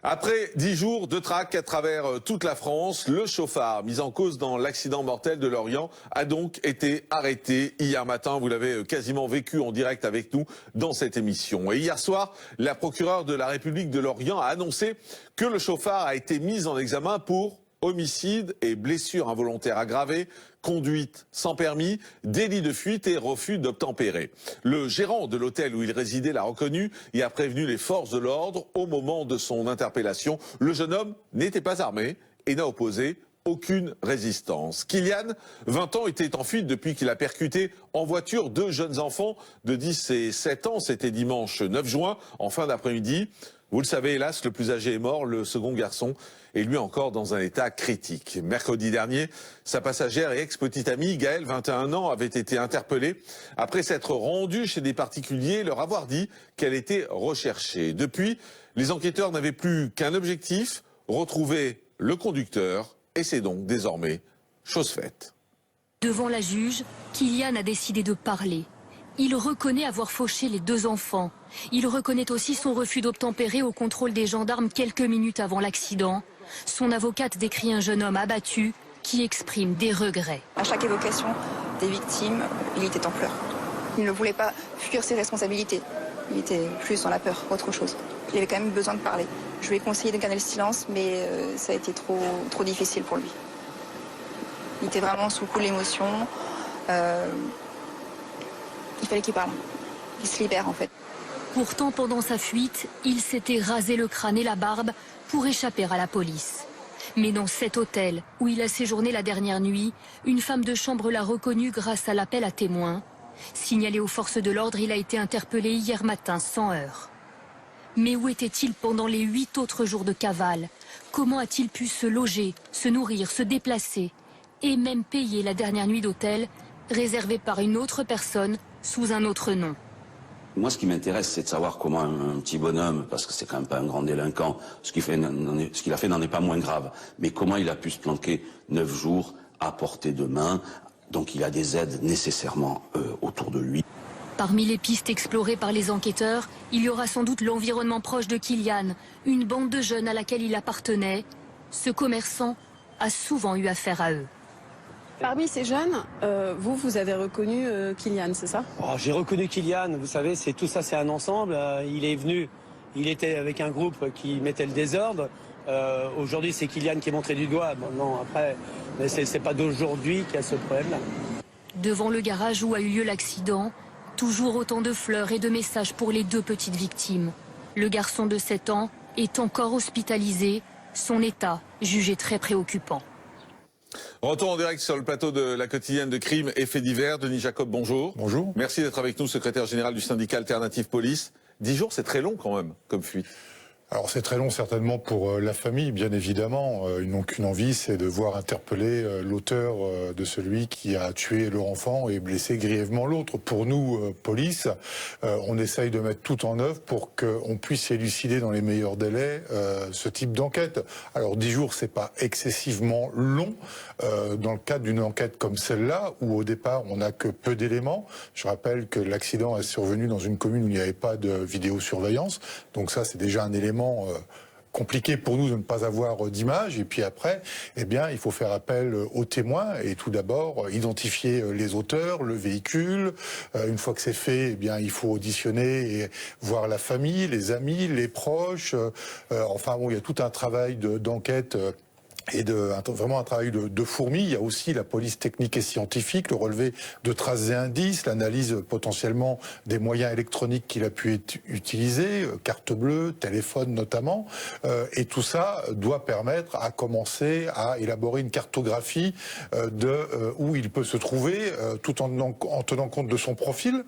Après 10 jours de traque à travers toute la France, le chauffard mis en cause dans l'accident mortel de Lorient a donc été arrêté hier matin. Vous l'avez quasiment vécu en direct avec nous dans cette émission. Et hier soir, la procureure de la République de Lorient a annoncé que le chauffard a été mis en examen pour homicide et blessure involontaire aggravée, conduite sans permis, délit de fuite et refus d'obtempérer. Le gérant de l'hôtel où il résidait l'a reconnu et a prévenu les forces de l'ordre au moment de son interpellation. Le jeune homme n'était pas armé et n'a opposé aucune résistance. Kylian, 20 ans, était en fuite depuis qu'il a percuté en voiture deux jeunes enfants de 10 et 7 ans. C'était dimanche 9 juin, en fin d'après-midi. Vous le savez, hélas, le plus âgé est mort, le second garçon est lui encore dans un état critique. Mercredi dernier, sa passagère et ex-petite amie, Gaëlle, 21 ans, avait été interpellée après s'être rendue chez des particuliers et leur avoir dit qu'elle était recherchée. Depuis, les enquêteurs n'avaient plus qu'un objectif, retrouver le conducteur, et c'est donc désormais chose faite. Devant la juge, Kylian a décidé de parler. Il reconnaît avoir fauché les deux enfants. Il reconnaît aussi son refus d'obtempérer au contrôle des gendarmes quelques minutes avant l'accident. Son avocate décrit un jeune homme abattu qui exprime des regrets. À chaque évocation des victimes, il était en pleurs. Il ne voulait pas fuir ses responsabilités. Il était plus dans la peur, autre chose. Il avait quand même besoin de parler. Je lui ai conseillé de garder le silence, mais ça a été trop difficile pour lui. Il était vraiment sous le coup de l'émotion. Il fallait qu'il parle. Il se libère en fait. Pourtant, pendant sa fuite, il s'était rasé le crâne et la barbe pour échapper à la police. Mais dans cet hôtel où il a séjourné la dernière nuit, une femme de chambre l'a reconnu grâce à l'appel à témoins. Signalé aux forces de l'ordre, il a été interpellé hier matin sans heurts. Mais où était-il pendant les 8 autres jours de cavale? Comment a-t-il pu se loger, se nourrir, se déplacer et même payer la dernière nuit d'hôtel réservée par une autre personne sous un autre nom? Moi, ce qui m'intéresse, c'est de savoir comment un petit bonhomme, parce que c'est quand même pas un grand délinquant, ce qu'il a fait n'en est pas moins grave, mais comment il a pu se planquer 9 jours à portée de main. Donc il a des aides nécessairement autour de lui. Parmi les pistes explorées par les enquêteurs, il y aura sans doute l'environnement proche de Kylian, une bande de jeunes à laquelle il appartenait. Ce commerçant a souvent eu affaire à eux. Parmi ces jeunes, vous avez reconnu Kylian, c'est ça? J'ai reconnu Kylian, vous savez, tout ça c'est un ensemble. Il est venu, il était avec un groupe qui mettait le désordre. Aujourd'hui c'est Kylian qui est montré du doigt. Bon, non, après, mais c'est pas d'aujourd'hui qu'il y a ce problème-là. Devant le garage où a eu lieu l'accident, toujours autant de fleurs et de messages pour les deux petites victimes. Le garçon de 7 ans est encore hospitalisé, son état jugé très préoccupant. Retour en direct sur le plateau de la quotidienne de Crime et Faits divers. Denis Jacob, bonjour. Bonjour. Merci d'être avec nous, secrétaire général du syndicat Alternative Police. 10 jours, c'est très long quand même, comme fuite. Alors c'est très long certainement pour la famille, bien évidemment. Ils n'ont qu'une envie, c'est de voir interpeller l'auteur de celui qui a tué leur enfant et blessé grièvement l'autre. Pour nous, police, on essaye de mettre tout en œuvre pour qu'on puisse élucider dans les meilleurs délais ce type d'enquête. Alors 10 jours, c'est pas excessivement long dans le cadre d'une enquête comme celle-là, où au départ on n'a que peu d'éléments. Je rappelle que l'accident est survenu dans une commune où il n'y avait pas de vidéosurveillance, donc ça c'est déjà un élément compliqué pour nous de ne pas avoir d'image. Et puis après, eh bien, il faut faire appel aux témoins et tout d'abord identifier les auteurs, le véhicule. Une fois que c'est fait, eh bien, il faut auditionner et voir la famille, les amis, les proches. Enfin bon, il y a tout un travail d'enquête. Et vraiment un travail de fourmi. Il y a aussi la police technique et scientifique, le relevé de traces et indices, l'analyse potentiellement des moyens électroniques qu'il a pu utiliser, carte bleue, téléphone notamment. Et tout ça doit permettre à commencer à élaborer une cartographie où il peut se trouver, tout en tenant compte de son profil,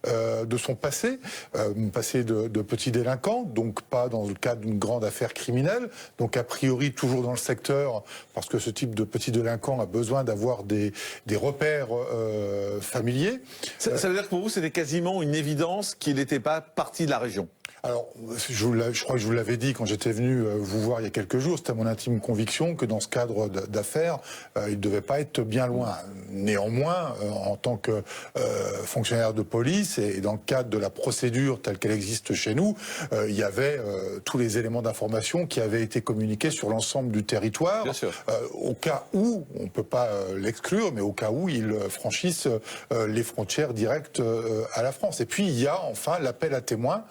de son passé de petit délinquant, donc pas dans le cadre d'une grande affaire criminelle, donc a priori toujours dans le secteur, parce que ce type de petit délinquant a besoin d'avoir des repères familiers. Ça veut dire que pour vous, c'était quasiment une évidence qu'il n'était pas parti de la région? Alors, je crois que je vous l'avais dit quand j'étais venu vous voir il y a quelques jours, c'était mon intime conviction que dans ce cadre d'affaires, il ne devait pas être bien loin. Néanmoins, en tant que fonctionnaire de police et dans le cadre de la procédure telle qu'elle existe chez nous, il y avait tous les éléments d'information qui avaient été communiqués sur l'ensemble du territoire. Bien sûr. Au cas où, on ne peut pas l'exclure, mais au cas où ils franchissent les frontières directes à la France. Et puis, il y a enfin l'appel à témoins,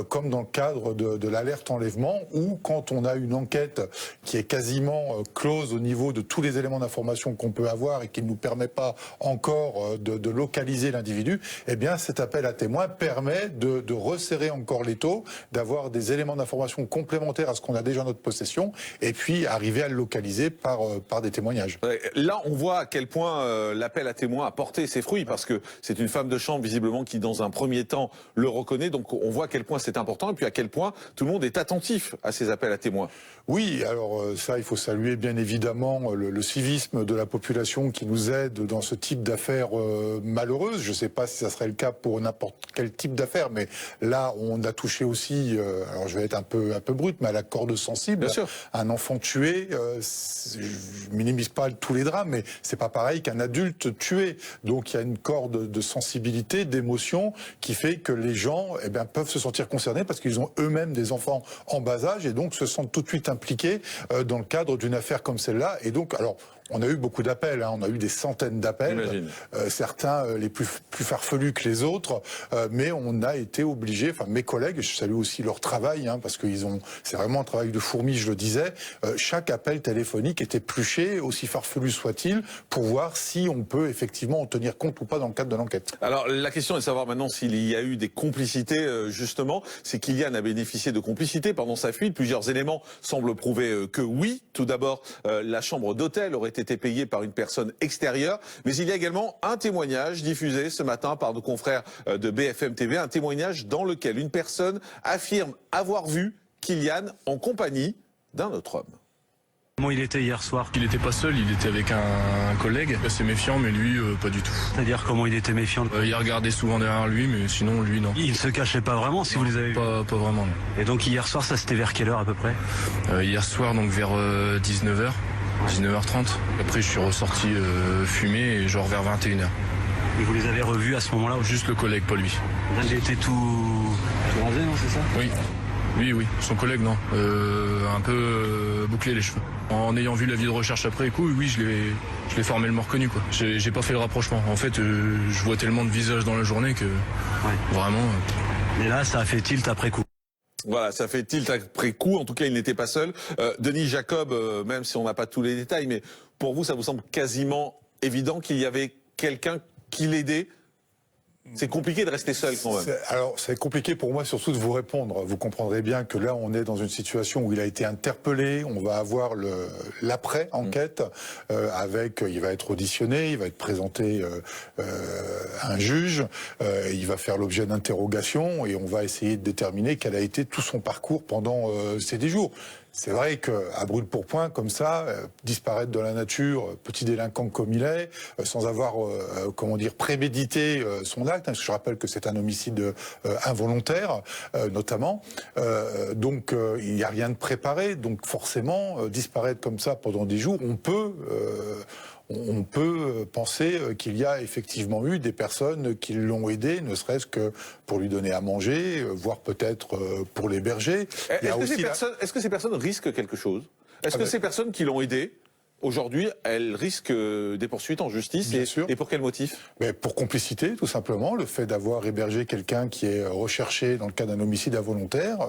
comme dans le cadre de l'alerte enlèvement, où quand on a une enquête qui est quasiment close au niveau de tous les éléments d'information qu'on peut avoir et qui ne nous permet pas encore de localiser l'individu, eh bien cet appel à témoins permet de resserrer encore l'étau, d'avoir des éléments d'information complémentaires à ce qu'on a déjà en notre possession, et puis arriver à le localiser par des témoignages. Là, on voit à quel point l'appel à témoins a porté ses fruits, parce que c'est une femme de chambre, visiblement, qui, dans un premier temps, le reconnaît. Donc on voit à quel point c'est important, et puis à quel point tout le monde est attentif à ces appels à témoins. Oui, alors ça, il faut saluer bien évidemment le civisme de la population qui nous aide dans ce type d'affaires malheureuses. Je ne sais pas si ça serait le cas pour n'importe quel type d'affaires, mais là, on a touché aussi, alors je vais être un peu brut, mais à la corde sensible. Bien sûr. Un enfant tué, je minimise pas tous les drames, mais c'est pas pareil qu'un adulte tué. Donc il y a une corde de sensibilité, d'émotion, qui fait que les gens peuvent se sentir concernés parce qu'ils ont eux-mêmes des enfants en bas âge et donc se sentent tout de suite impliqués dans le cadre d'une affaire comme celle-là. Et donc, alors, on a eu beaucoup d'appels, on a eu des centaines d'appels, certains les plus farfelus que les autres, mais on a été obligés, enfin mes collègues, je salue aussi leur travail, parce que c'est vraiment un travail de fourmi, je le disais, chaque appel téléphonique est épluché, aussi farfelu soit-il, pour voir si on peut effectivement en tenir compte ou pas dans le cadre de l'enquête. Alors la question est de savoir maintenant s'il y a eu des complicités, justement. C'est Kylian a bénéficié de complicité pendant sa fuite. Plusieurs éléments semblent prouver que oui. Tout d'abord, la chambre d'hôtel aurait été payée par une personne extérieure, mais il y a également un témoignage diffusé ce matin par nos confrères de BFM TV, un témoignage dans lequel une personne affirme avoir vu Kylian en compagnie d'un autre homme. Comment il était hier soir? Il n'était pas seul, il était avec un collègue, assez méfiant, mais lui, pas du tout. C'est-à-dire comment il était méfiant? Il regardait souvent derrière lui, mais sinon, lui, non. Il ne se cachait pas vraiment si vous les avez vus? Pas vraiment, non. Et donc hier soir, ça c'était vers quelle heure à peu près? Hier soir, donc vers 19h, 19h30. Après, je suis ressorti fumer, et genre vers 21h. Et vous les avez revus à ce moment-là? Juste le collègue, pas lui. Il était tout rasé, non, c'est ça? Oui. Oui, son collègue, non. Un peu bouclé les cheveux. En ayant vu la vidéo de recherche après coup, oui, je l'ai formellement reconnu, quoi. J'ai pas fait le rapprochement. En fait, je vois tellement de visages dans la journée que vraiment. Mais là, ça a fait tilt après coup. Voilà, ça fait tilt après coup. En tout cas, il n'était pas seul. Denis Jacob, même si on n'a pas tous les détails, mais pour vous, ça vous semble quasiment évident qu'il y avait quelqu'un qui l'aidait? C'est compliqué de rester seul quand même. Alors c'est compliqué pour moi surtout de vous répondre. Vous comprendrez bien que là on est dans une situation où il a été interpellé, on va avoir l'après enquête il va être auditionné, il va être présenté à un juge, il va faire l'objet d'interrogations et on va essayer de déterminer quel a été tout son parcours pendant ces 10 jours. C'est vrai qu'à brûle-pourpoint, comme ça, disparaître de la nature, petit délinquant comme il est, sans avoir, prémédité son acte, parce que je rappelle que c'est un homicide involontaire, notamment. Donc, il n'y a rien de préparé. Donc, forcément, disparaître comme ça pendant 10 jours, on peut penser qu'il y a effectivement eu des personnes qui l'ont aidé, ne serait-ce que pour lui donner à manger, voire peut-être pour l'héberger. Est-ce que ces personnes risquent quelque chose? Est-ce que ces personnes qui l'ont aidé, aujourd'hui, elles risquent des poursuites en justice? Bien sûr. Et pour quel motif? Mais pour complicité, tout simplement. Le fait d'avoir hébergé quelqu'un qui est recherché dans le cas d'un homicide involontaire,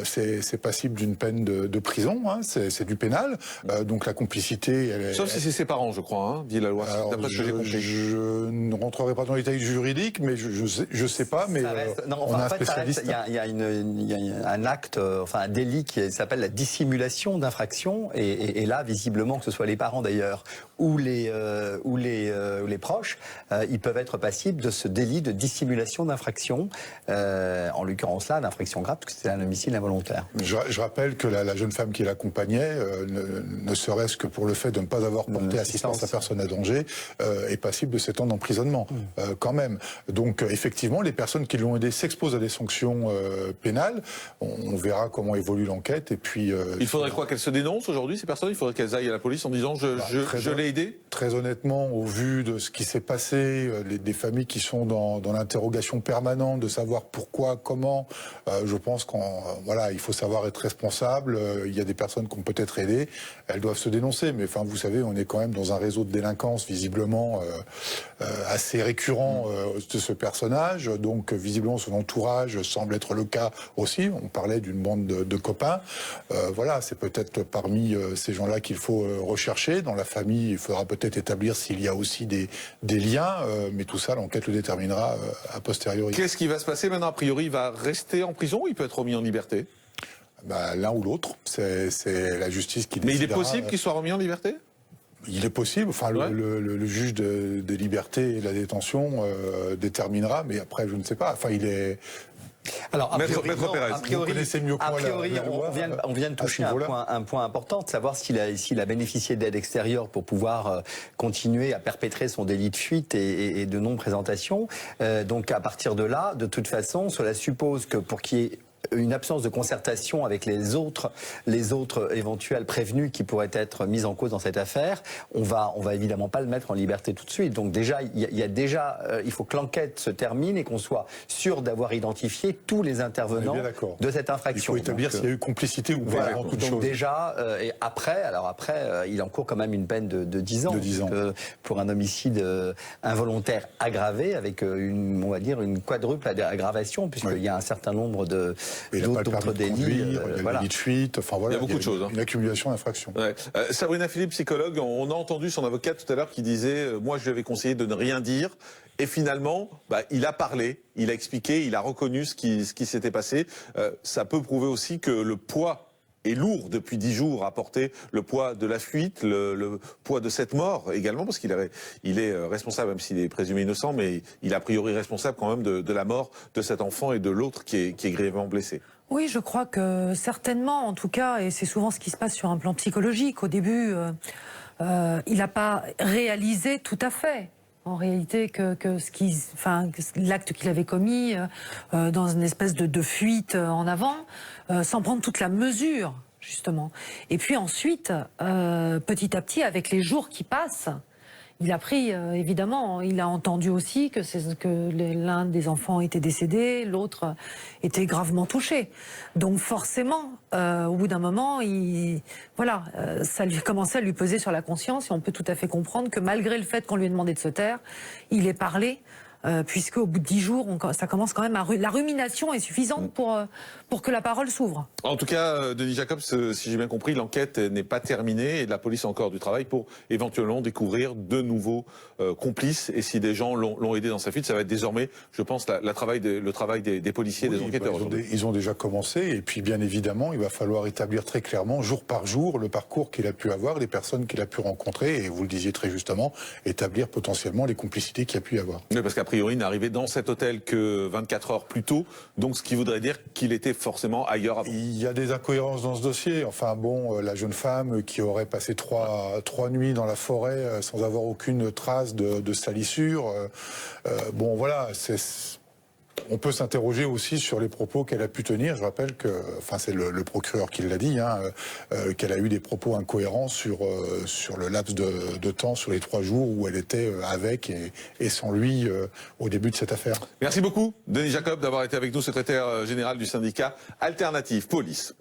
c'est passible d'une peine de prison, c'est du pénal. Donc la complicité... Sauf si c'est ses parents, je crois, dit la loi, d'après ce que j'ai compris. Je ne rentrerai pas dans les détails juridiques, mais je sais pas, mais on a un spécialiste. Il y a un acte, un délit qui s'appelle la dissimulation d'infraction, et là, visiblement, que ce soit soit les parents d'ailleurs ou les proches, ils peuvent être passibles de ce délit de dissimulation d'infraction, en l'occurrence là, d'infraction grave, parce que c'est un homicide involontaire. Je rappelle que la jeune femme qui l'accompagnait, ne serait-ce que pour le fait de ne pas avoir porté assistance à personne à danger, est passible de 7 ans d'emprisonnement, quand même. Donc effectivement, les personnes qui l'ont aidé s'exposent à des sanctions pénales. On verra comment évolue l'enquête. Et puis, il faudrait quoi, qu'elles se dénoncent aujourd'hui, ces personnes? Il faudrait qu'elles aillent à la police en disant je l'ai aidé? Très honnêtement, au vu de ce qui s'est passé, des familles qui sont dans l'interrogation permanente de savoir pourquoi, comment, je pense qu'il faut savoir être responsable. Il y a des personnes qui ont peut-être aidé, elles doivent se dénoncer. Mais enfin, vous savez, on est quand même dans un réseau de délinquance visiblement assez récurrent de ce personnage. Donc visiblement, son entourage semble être le cas aussi. On parlait d'une bande de copains. Voilà, c'est peut-être parmi ces gens-là qu'il faut rechercher. Dans la famille, il faudra peut-être établir s'il y a aussi des liens, mais tout ça, l'enquête le déterminera a posteriori. Qu'est-ce qui va se passer maintenant? A priori, il va rester en prison ou il peut être remis en liberté? L'un ou l'autre, c'est la justice qui décidera. Mais il est possible qu'il soit remis en liberté? Il est possible, enfin le juge des libertés et de la détention déterminera, mais après je ne sais pas, enfin il est... Alors, Maître Pérez, vous connaissez mieux que moi on vient de toucher un point important, de savoir s'il a bénéficié d'aide extérieure pour pouvoir continuer à perpétrer son délit de fuite et de non-présentation. Donc à partir de là, de toute façon, cela suppose que pour qu'il y ait une absence de concertation avec les autres éventuels prévenus qui pourraient être mis en cause dans cette affaire, on va évidemment pas le mettre en liberté tout de suite. Donc déjà, il faut que l'enquête se termine et qu'on soit sûr d'avoir identifié tous les intervenants de cette infraction. Il faut établir s'il y a eu complicité ou pas. Voilà. Donc déjà, et après, il encourt quand même une peine de 10 ans. Pour un homicide involontaire aggravé avec on va dire une quadruple aggravation, puisqu'il y a un certain nombre d'autres délits, délit de fuite, enfin voilà, il y a beaucoup de choses. Une accumulation d'infractions. Ouais. Sabrina Philippe, psychologue, on a entendu son avocat tout à l'heure qui disait moi je lui avais conseillé de ne rien dire, et finalement il a parlé, il a expliqué, il a reconnu ce qui s'était passé. Ça peut prouver aussi que le poids est lourd depuis 10 jours à porter, le poids de la fuite, le poids de cette mort également, parce qu'il est responsable, même s'il est présumé innocent, mais il est a priori responsable quand même de la mort de cet enfant et de l'autre qui est grièvement blessé. Oui, je crois que certainement, en tout cas, et c'est souvent ce qui se passe sur un plan psychologique, au début, il n'a pas réalisé tout à fait. En réalité, que l'acte qu'il avait commis dans une espèce de fuite en avant, sans prendre toute la mesure, justement. Et puis ensuite, petit à petit, avec les jours qui passent, il a pris, évidemment, il a entendu aussi que l'un des enfants était décédé, l'autre était gravement touché. Donc forcément, au bout d'un moment, ça lui commençait à lui peser sur la conscience, et on peut tout à fait comprendre que malgré le fait qu'on lui ait demandé de se taire, il ait parlé. Puisque au bout de 10 jours, ça commence quand même la rumination est suffisante pour que la parole s'ouvre. En tout cas, Denis Jacobs, si j'ai bien compris, l'enquête n'est pas terminée et la police a encore du travail pour éventuellement découvrir de nouveaux complices. Et si des gens l'ont aidé dans sa fuite, ça va être désormais, je pense, le travail des policiers, des enquêteurs. Ils ont déjà commencé, et puis bien évidemment, il va falloir établir très clairement, jour par jour, le parcours qu'il a pu avoir, les personnes qu'il a pu rencontrer, et vous le disiez très justement, établir potentiellement les complicités qu'il y a pu y avoir. Oui, parce qu'après, priori, n'est arrivé dans cet hôtel que 24 heures plus tôt, donc ce qui voudrait dire qu'il était forcément ailleurs avant. Il y a des incohérences dans ce dossier. Enfin bon, la jeune femme qui aurait passé trois nuits dans la forêt sans avoir aucune trace de salissure, bon voilà, on peut s'interroger aussi sur les propos qu'elle a pu tenir. Je rappelle que, enfin c'est le procureur qui l'a dit, qu'elle a eu des propos incohérents sur le laps de temps, sur les 3 jours où elle était avec et sans lui au début de cette affaire. Merci beaucoup, Denis Jacobs, d'avoir été avec nous, secrétaire général du syndicat Alternative Police.